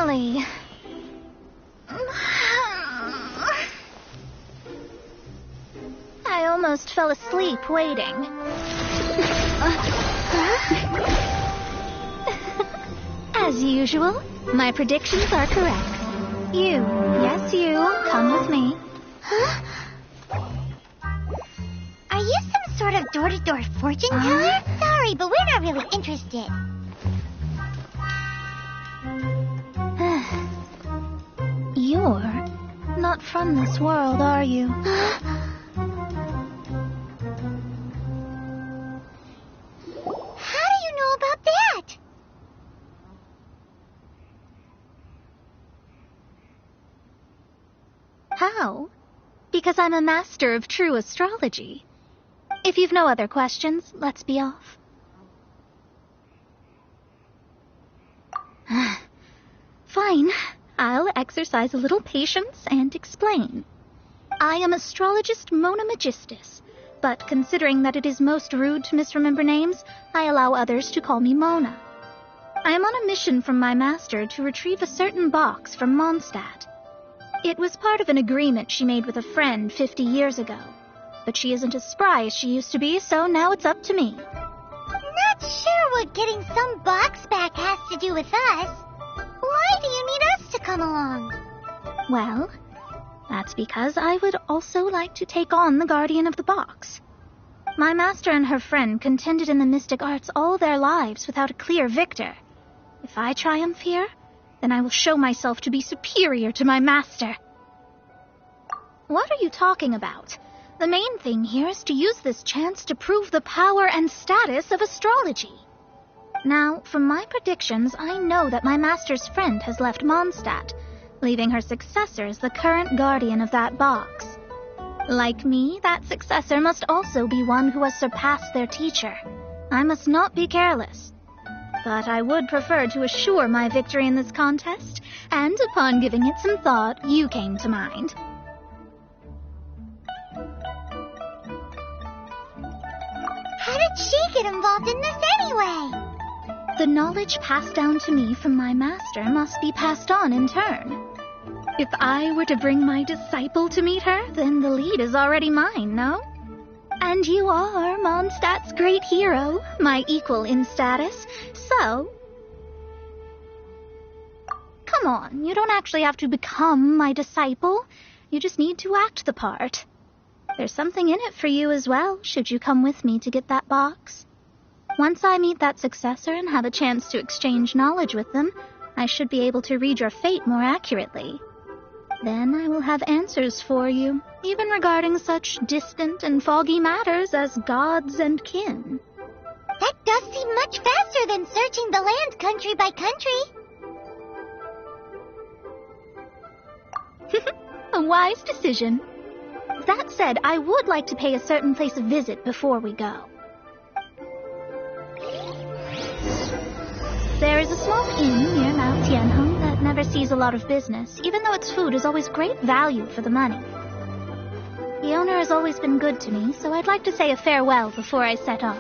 finally. I almost fell asleep waiting. As usual, my predictions are correct. You, yes you, come with me. Huh? Are you some sort of door-to-door fortune teller? Sorry, but we're not really interested. You're not from this world, are you? How do you know about that? How? Because I'm a master of true astrology. If you've no other questions, let's be off. Fine. I'll exercise a little patience and explain. I am astrologist Mona Magistus, but considering that it is most rude to misremember names, I allow others to call me Mona. I am on a mission from my master to retrieve a certain box from Mondstadt. It was part of an agreement she made with a friend 50 years ago, but she isn't as spry as she used to be, so now it's up to me. Not sure what getting some box back has to do with us. Why do you need us to come along? Well, that's because I would also like to take on the guardian of the box. My master and her friend contended in the mystic arts all their lives without a clear victor. If I triumph here, then I will show myself to be superior to my master. What are you talking about? The main thing here is to use this chance to prove the power and status of astrology. Now, from my predictions, I know that my master's friend has left Mondstadt, leaving her successor as the current guardian of that box. Like me, that successor must also be one who has surpassed their teacher. I must not be careless. But I would prefer to assure my victory in this contest, and upon giving it some thought, you came to mind. How did she get involved in this anyway? The knowledge passed down to me from my master must be passed on in turn. If I were to bring my disciple to meet her, then the lead is already mine, no? And you are Mondstadt's great hero, my equal in status, so... Come on, you don't actually have to become my disciple. You just need to act the part. There's something in it for you as well, should you come with me to get that box. Once I meet that successor and have a chance to exchange knowledge with them, I should be able to read your fate more accurately. Then I will have answers for you, even regarding such distant and foggy matters as gods and kin. That does seem much faster than searching the land country by country. A wise decision. That said, I would like to pay a certain place a visit before we go. There is a small inn near Mount Tianheng that never sees a lot of business, even though its food is always great value for the money. The owner has always been good to me, so I'd like to say a farewell before I set off.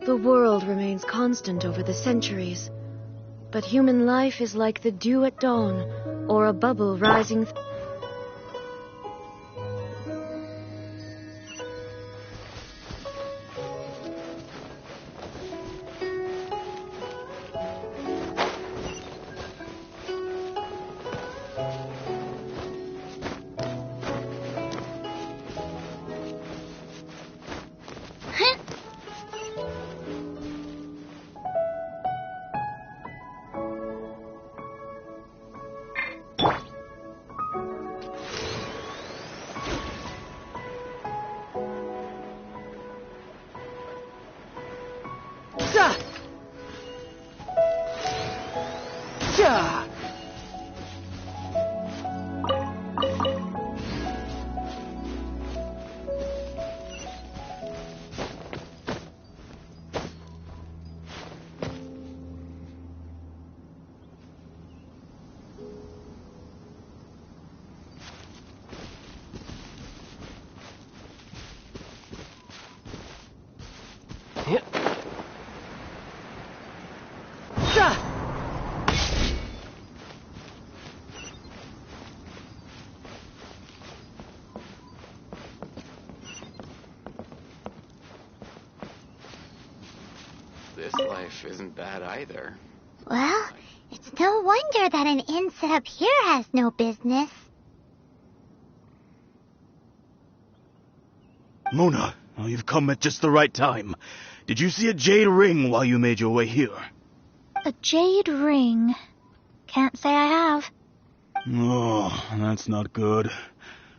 The world remains constant over the centuries, but human life is like the dew at dawn, or a bubble rising. This life isn't bad either. Well, it's no wonder that an inn set up here has no business. Mona, oh, you've come at just the right time. Did you see a jade ring while you made your way here? A jade ring. Can't say I have. Oh, that's not good.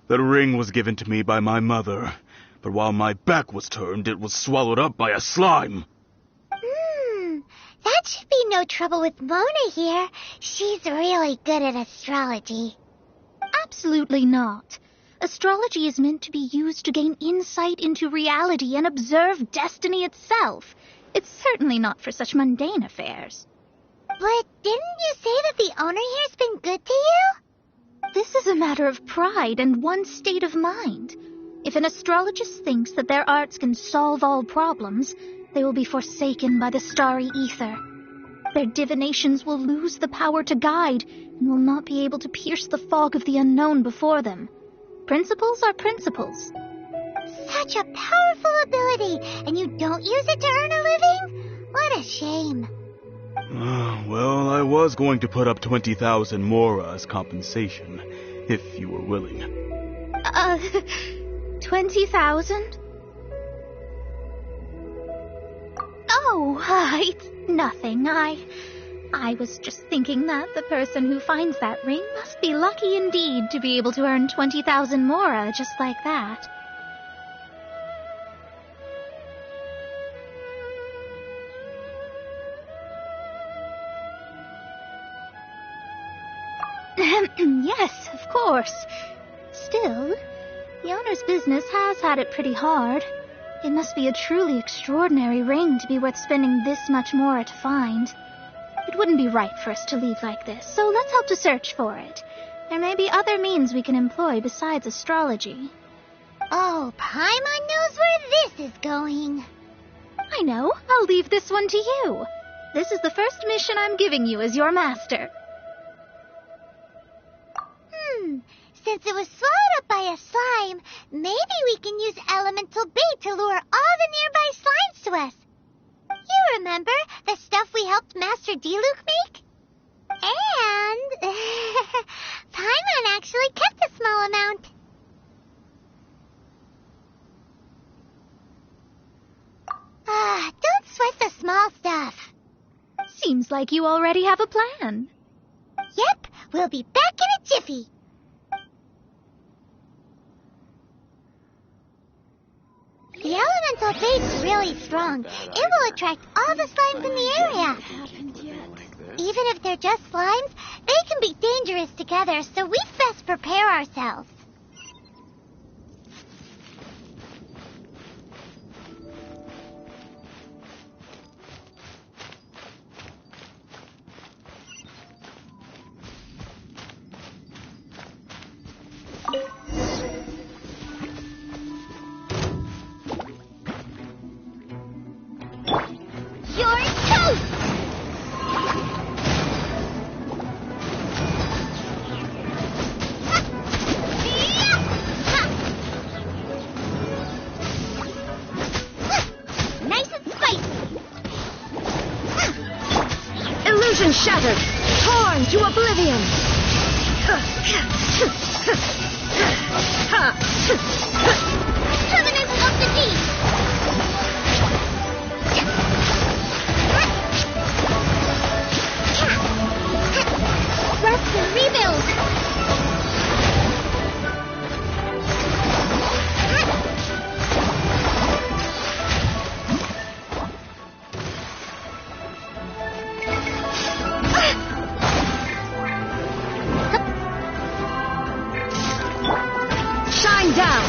That ring was given to me by my mother, but while my back was turned, it was swallowed up by a slime. That should be no trouble with Mona here. She's really good at astrology. Absolutely not. Astrology is meant to be used to gain insight into reality and observe destiny itself. It's certainly not for such mundane affairs. But didn't you say that the owner here's been good to you? This is a matter of pride and one's state of mind. If an astrologist thinks that their arts can solve all problems, they will be forsaken by the starry ether. Their divinations will lose the power to guide and will not be able to pierce the fog of the unknown before them. Principles are principles. Such a powerful ability, and you don't use it to earn a living? What a shame. Well, I was going to put up 20,000 mora as compensation, if you were willing. 20,000? Oh, it's nothing. I was just thinking that the person who finds that ring must be lucky indeed to be able to earn 20,000 mora just like that. Yes, of course. Still, the owner's business has had it pretty hard. It must be a truly extraordinary ring to be worth spending this much more to find. It wouldn't be right for us to leave like this, so let's help to search for it. There may be other means we can employ besides astrology. Oh, Paimon knows where this is going. I know. I'll leave this one to you. This is the first mission I'm giving you as your master. Since it was swallowed up by a slime, maybe we can use elemental bait to lure all the nearby slimes to us. You remember the stuff we helped Master Diluc make? And Paimon actually kept a small amount. Don't sweat the small stuff. Seems like you already have a plan. Yep, we'll be back in a jiffy. The elemental bait's really strong. It will attract all the slimes in the area. Even if they're just slimes, they can be dangerous together, so we'd best prepare ourselves. You're toast! Nice and spicy. Illusion shattered! Torn to oblivion! Terminating of the deep. Rest and rebuild. Shine down!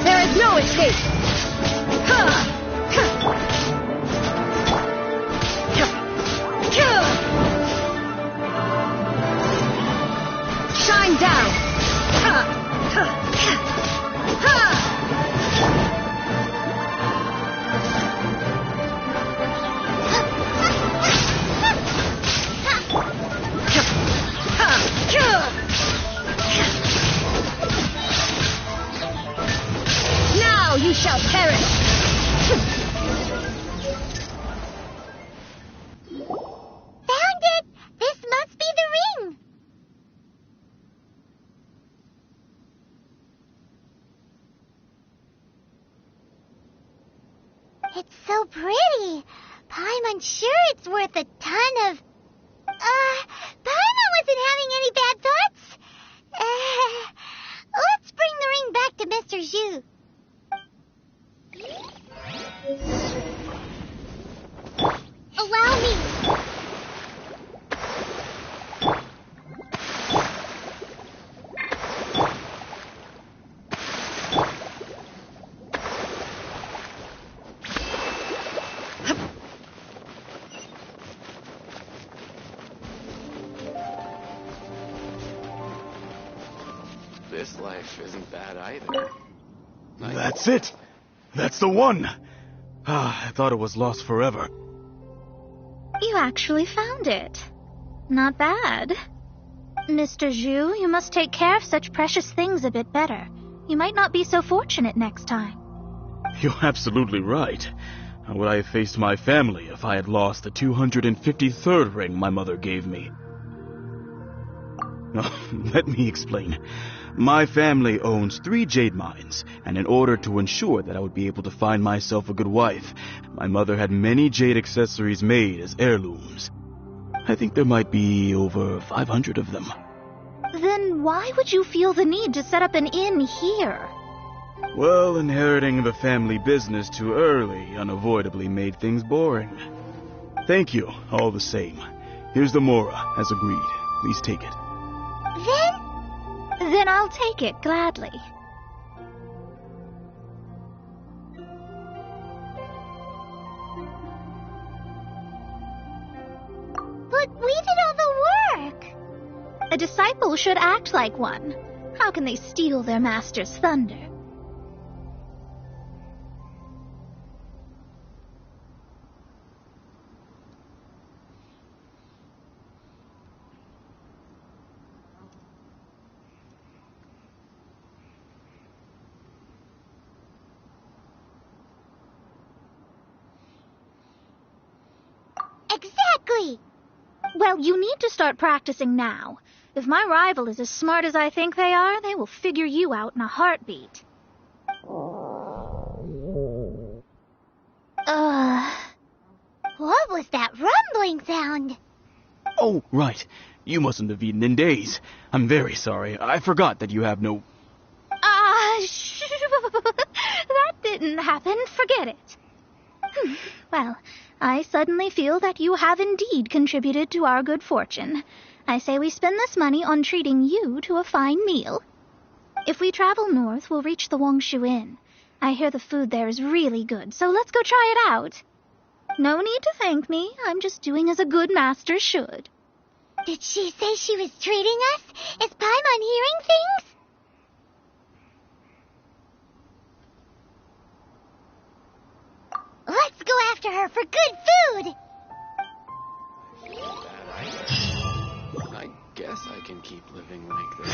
There is no escape! Shine down! Now you shall perish! Found it! This must be the ring! It's so pretty. Paimon's sure it's worth a ton of... Paimon wasn't having any bad thoughts. Let's bring the ring back to Mr. Zhu. Allow me. This life isn't bad either. That's it! That's the one! Ah, I thought it was lost forever. You actually found it. Not bad. Mr. Zhu, you must take care of such precious things a bit better. You might not be so fortunate next time. You're absolutely right. How would I have faced my family if I had lost the 253rd ring my mother gave me? Let me explain. My family owns 3 jade mines, and in order to ensure that I would be able to find myself a good wife, my mother had many jade accessories made as heirlooms. I think there might be over 500 of them. Then why would you feel the need to set up an inn here? Well, inheriting the family business too early unavoidably made things boring. Thank you, all the same. Here's the Mora, as agreed. Please take it. Then I'll take it gladly. But we did all the work. A disciple should act like one. How can they steal their master's thunder? exactly. Well, you need to start practicing now. If my rival is as smart as I think they are, they will figure you out in a heartbeat. What was that rumbling sound? Oh, right. You mustn't have eaten in days. I'm very sorry. I forgot that you have no... That didn't happen. Forget it. Well, I suddenly feel that you have indeed contributed to our good fortune. I say we spend this money on treating you to a fine meal. If we travel north, we'll reach the Wongshu Inn. I hear the food there is really good, so let's go try it out. No need to thank me. I'm just doing as a good master should. Did she say she was treating us? Is Paimon hearing things? Let's go after her for good food! I guess I can keep living like this.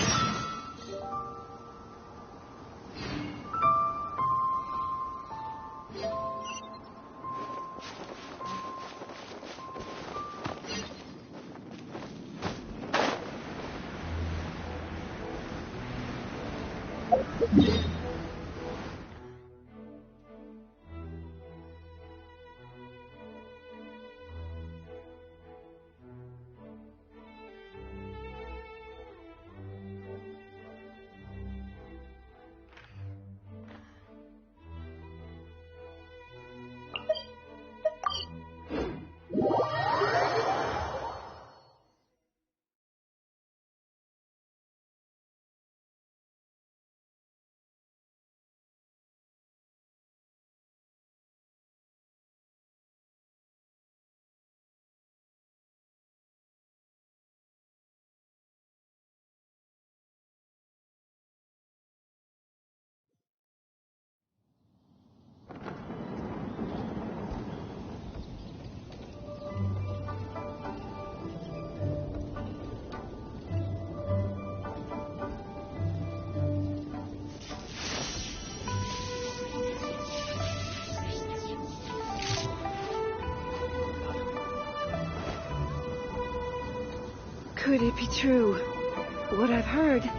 Could it be true? What I've heard?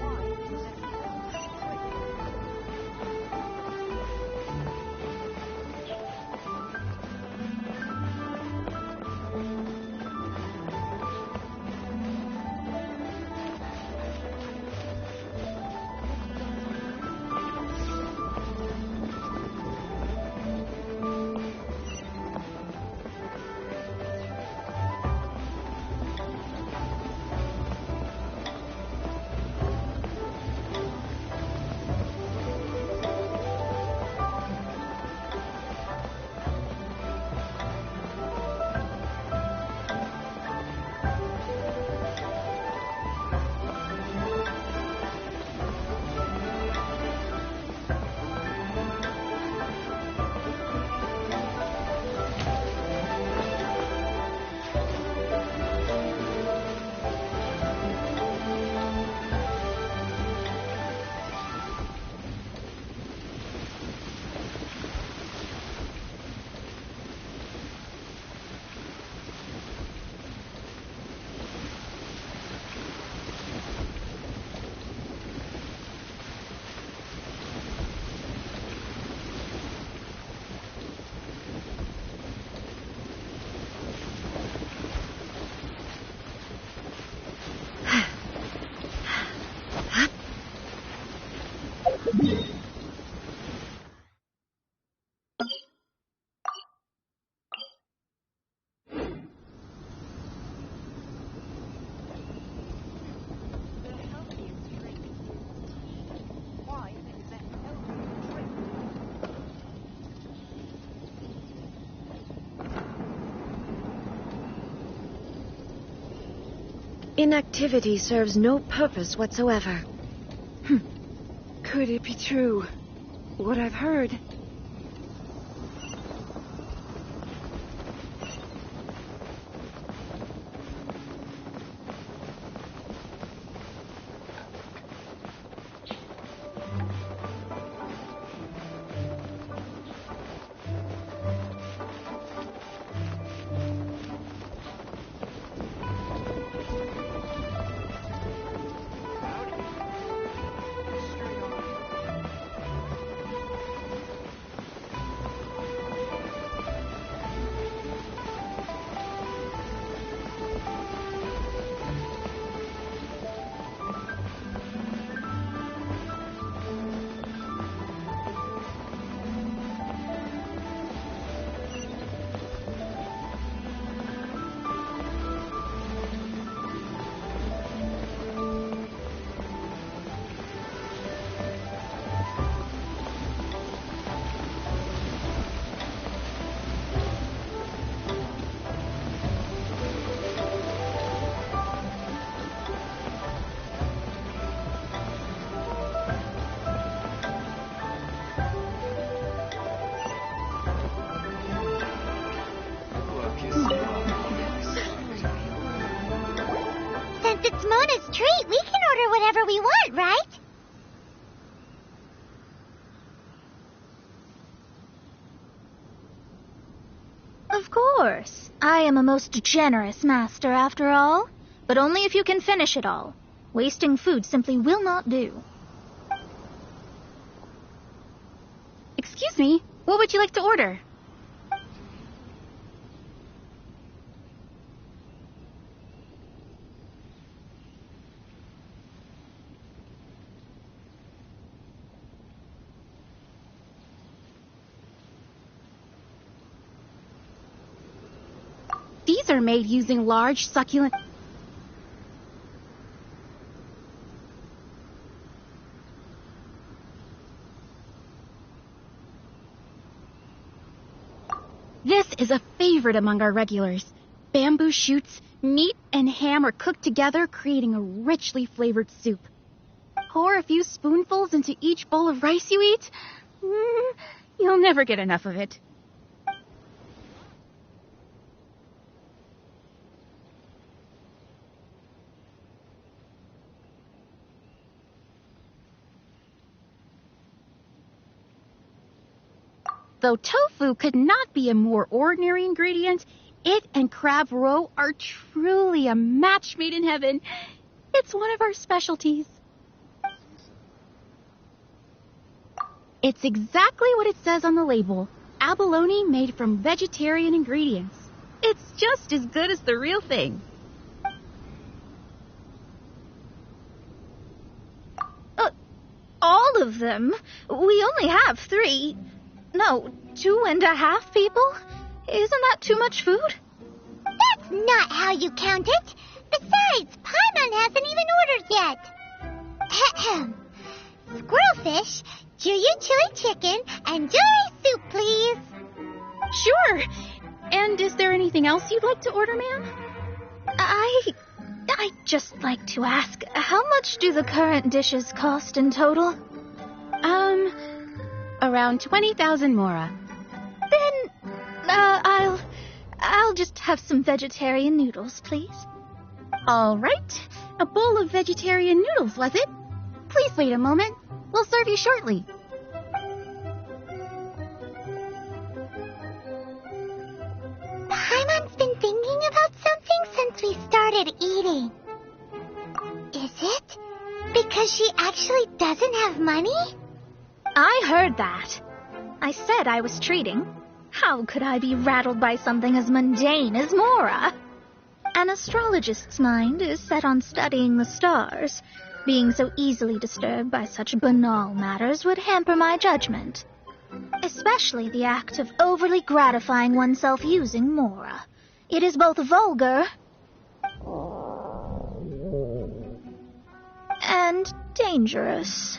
Inactivity serves no purpose whatsoever. Could it be true? What I've heard? treat, we can order whatever we want, right? Of course. I am a most generous master, after all. But only if you can finish it all. Wasting food simply will not do. Excuse me, what would you like to order? These are made using large, succulent... This is a favorite among our regulars. Bamboo shoots, meat, and ham are cooked together, creating a richly flavored soup. Pour a few spoonfuls into each bowl of rice you eat. You'll never get enough of it. Though tofu could not be a more ordinary ingredient, it and crab roe are truly a match made in heaven. It's one of our specialties. It's exactly what it says on the label. Abalone made from vegetarian ingredients. It's just as good as the real thing. All of them? We only have 3. No, 2.5 people? Isn't that too much food? That's not how you count it. Besides, Paimon hasn't even ordered yet. Ahem. Squirrelfish, Juyu chili chicken, and jewelry soup, please. Sure. And is there anything else you'd like to order, ma'am? I'd just like to ask, how much do the current dishes cost in total? Around 20,000 mora. Then, I'll just have some vegetarian noodles, please. All right. A bowl of vegetarian noodles, was it? Please wait a moment. We'll serve you shortly. Paimon's been thinking about something since we started eating. Is it because she actually doesn't have money? I heard that. I said I was treating. How could I be rattled by something as mundane as Mora? An astrologist's mind is set on studying the stars. Being so easily disturbed by such banal matters would hamper my judgment. Especially the act of overly gratifying oneself using Mora. It is both vulgar and dangerous.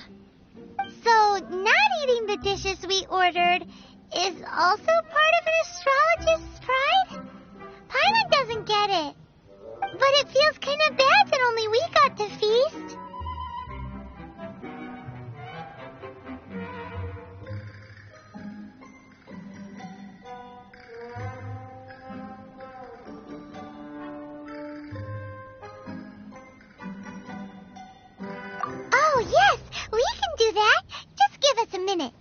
So, not eating the dishes we ordered is also part of an astrologist's pride? Paimon doesn't get it. But it feels kind of bad that only we got to feast. Oh, yes, we can do that. Just give us a minute.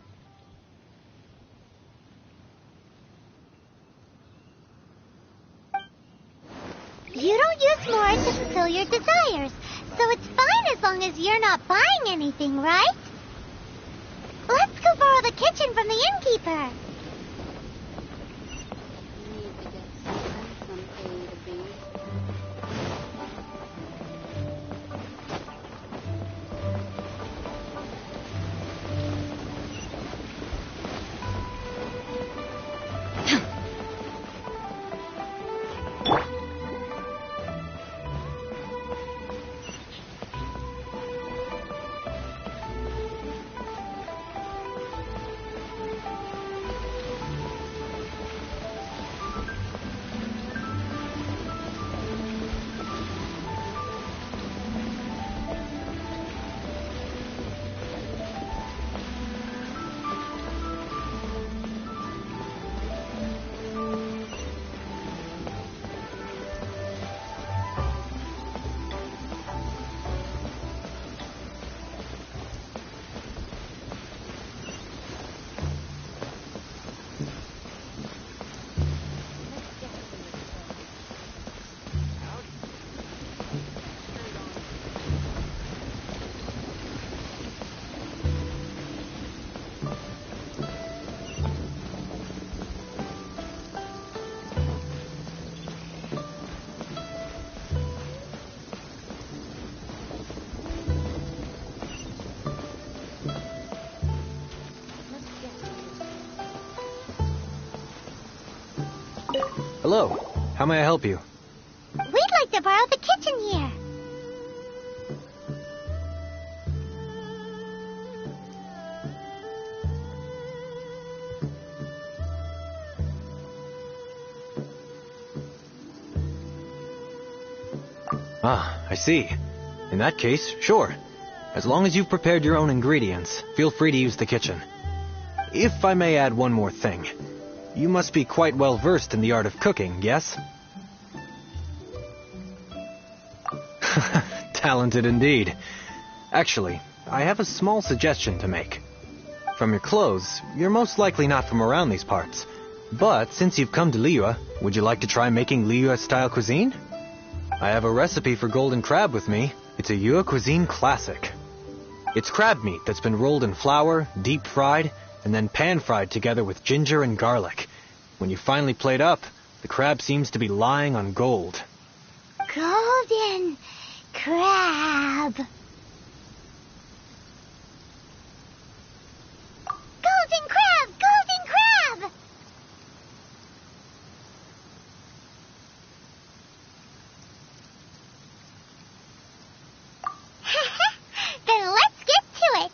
You don't use Mora to fulfill your desires, so it's fine as long as you're not buying anything, right? Let's go borrow the kitchen from the innkeeper. Hello. How may I help you? We'd like to borrow the kitchen here. Ah, I see. In that case, sure. As long as you've prepared your own ingredients, feel free to use the kitchen. If I may add one more thing. You must be quite well versed in the art of cooking, yes? Talented indeed. Actually, I have a small suggestion to make. From your clothes, you're most likely not from around these parts. But since you've come to Liyue, would you like to try making Liyue-style cuisine? I have a recipe for golden crab with me. It's a Yue cuisine classic. It's crab meat that's been rolled in flour, deep fried, and then pan-fried together with ginger and garlic. When you finally plate up, the crab seems to be lying on gold. Golden crab. Golden crab! Golden crab! Then let's get to it.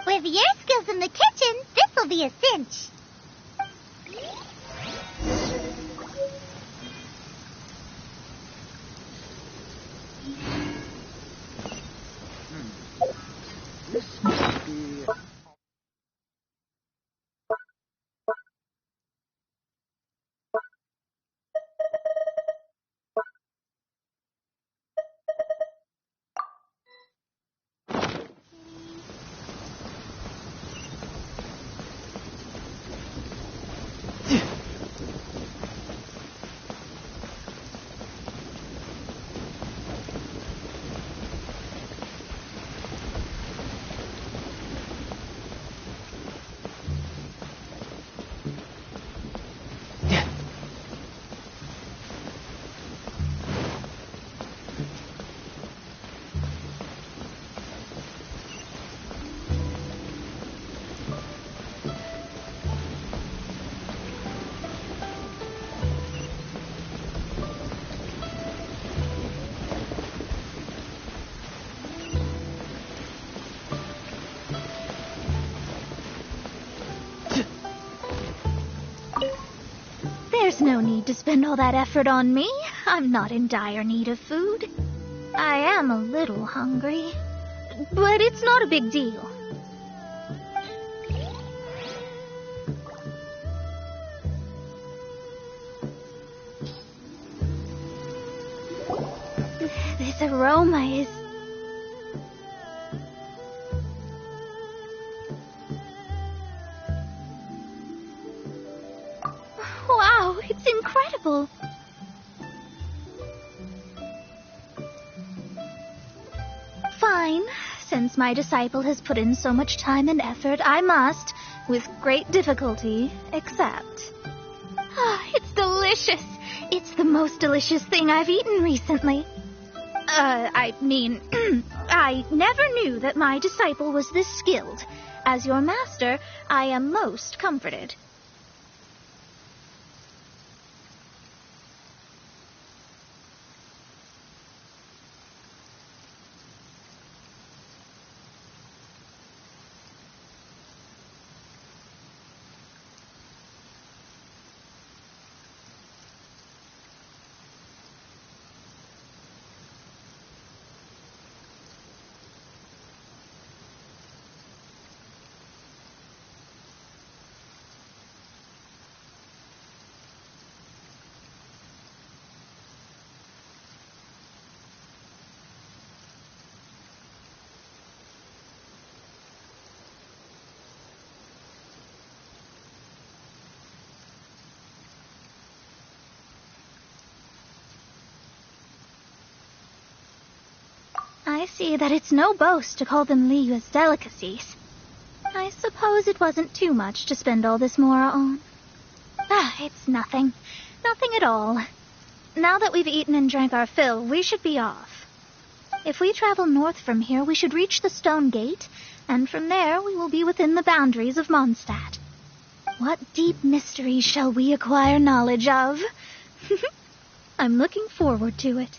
With your skills in the kitchen, this'll be a cinch. There's no need to spend all that effort on me. I'm not in dire need of food. I am a little hungry, but it's not a big deal. This aroma is... Wow, it's incredible. Fine. Since my disciple has put in so much time and effort, I must, with great difficulty, accept. It's delicious. It's the most delicious thing I've eaten recently. I never knew that my disciple was this skilled. As your master, I am most comforted. I see that it's no boast to call them Liyue's delicacies. I suppose it wasn't too much to spend all this mora on. It's nothing. Nothing at all. Now that we've eaten and drank our fill, we should be off. If we travel north from here, we should reach the Stone Gate, and from there we will be within the boundaries of Mondstadt. What deep mystery shall we acquire knowledge of? I'm looking forward to it.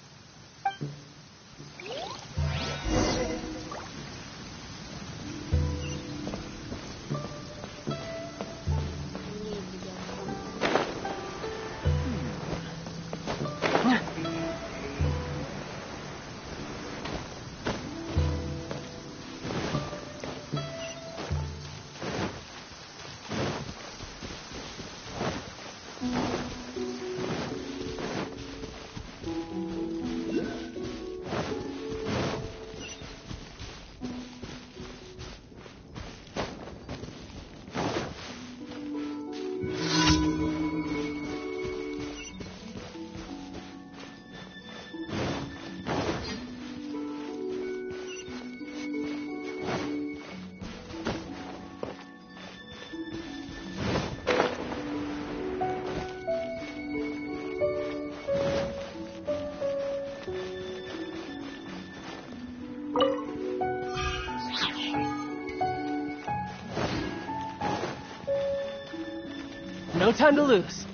No time to lose.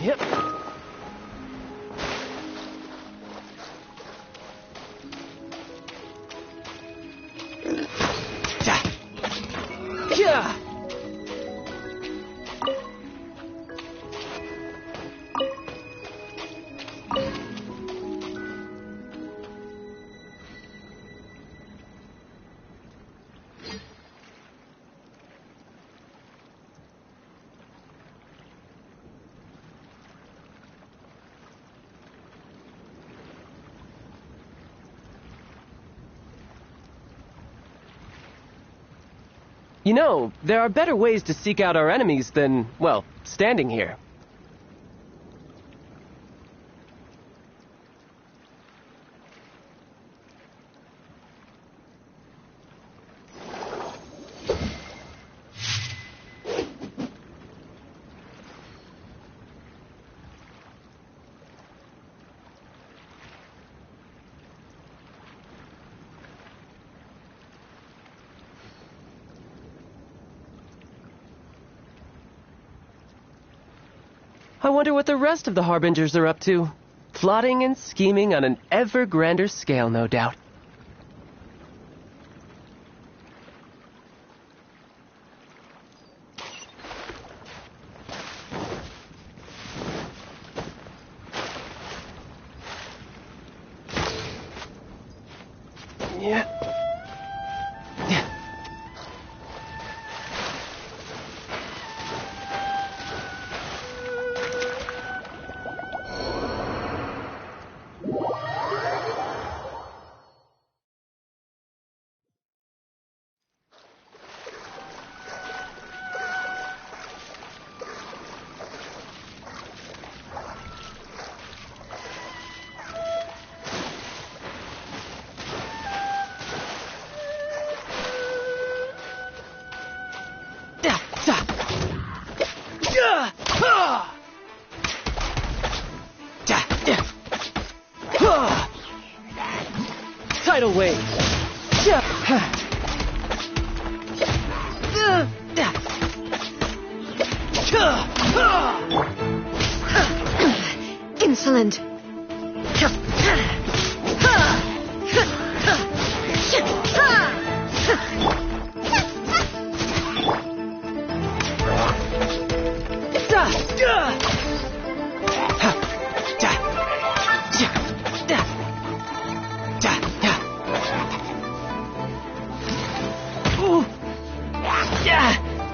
Yep. Yeah. You know, there are better ways to seek out our enemies than, well, standing here. I wonder what the rest of the Harbingers are up to. Plotting and scheming on an ever grander scale, no doubt. Yeah. Tidal wave. Insolent.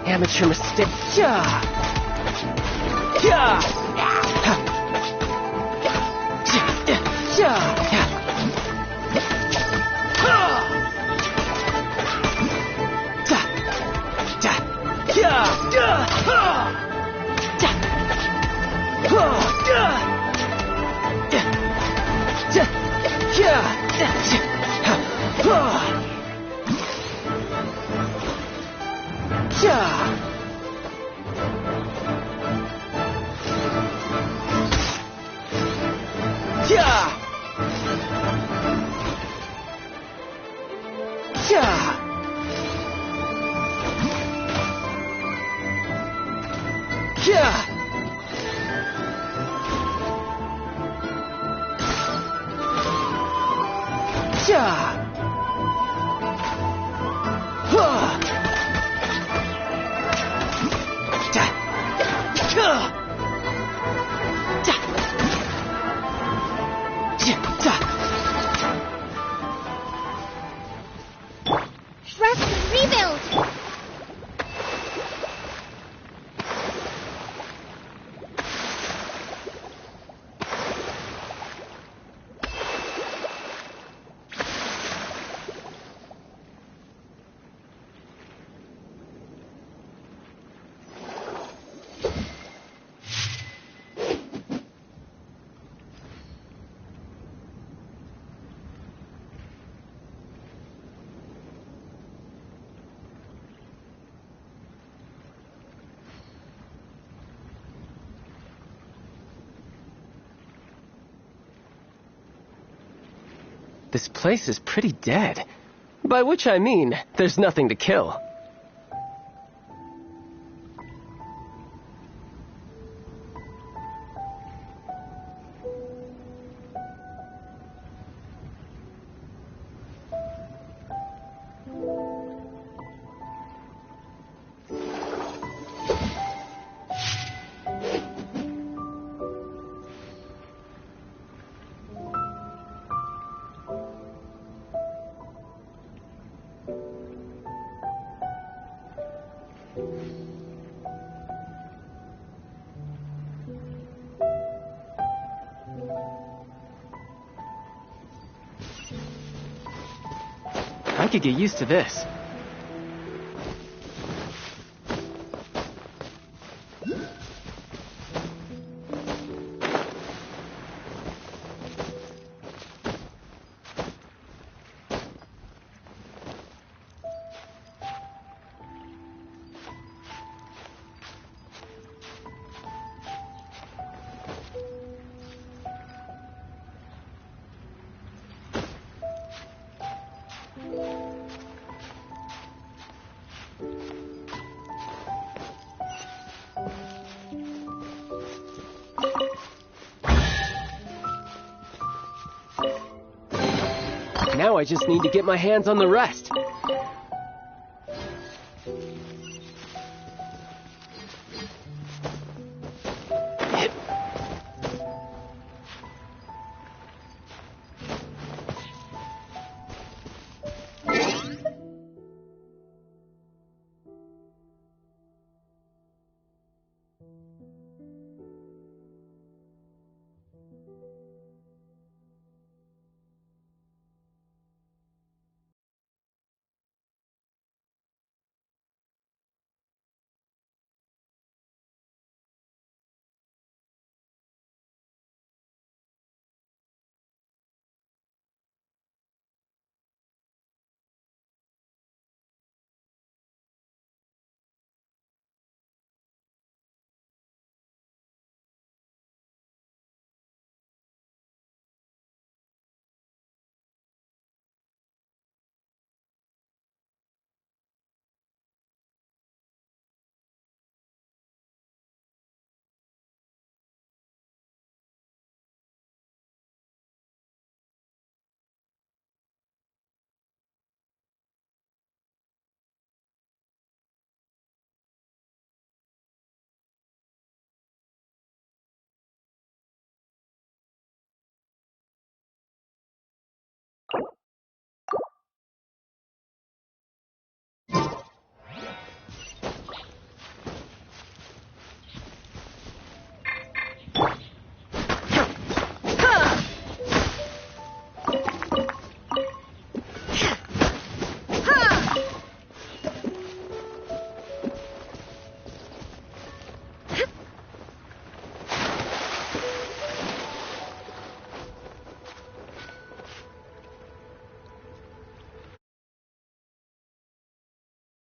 Amateur mistake. Thrust rebuild! This place is pretty dead. By which I mean, there's nothing to kill. I could get used to this. Now I just need to get my hands on the rest.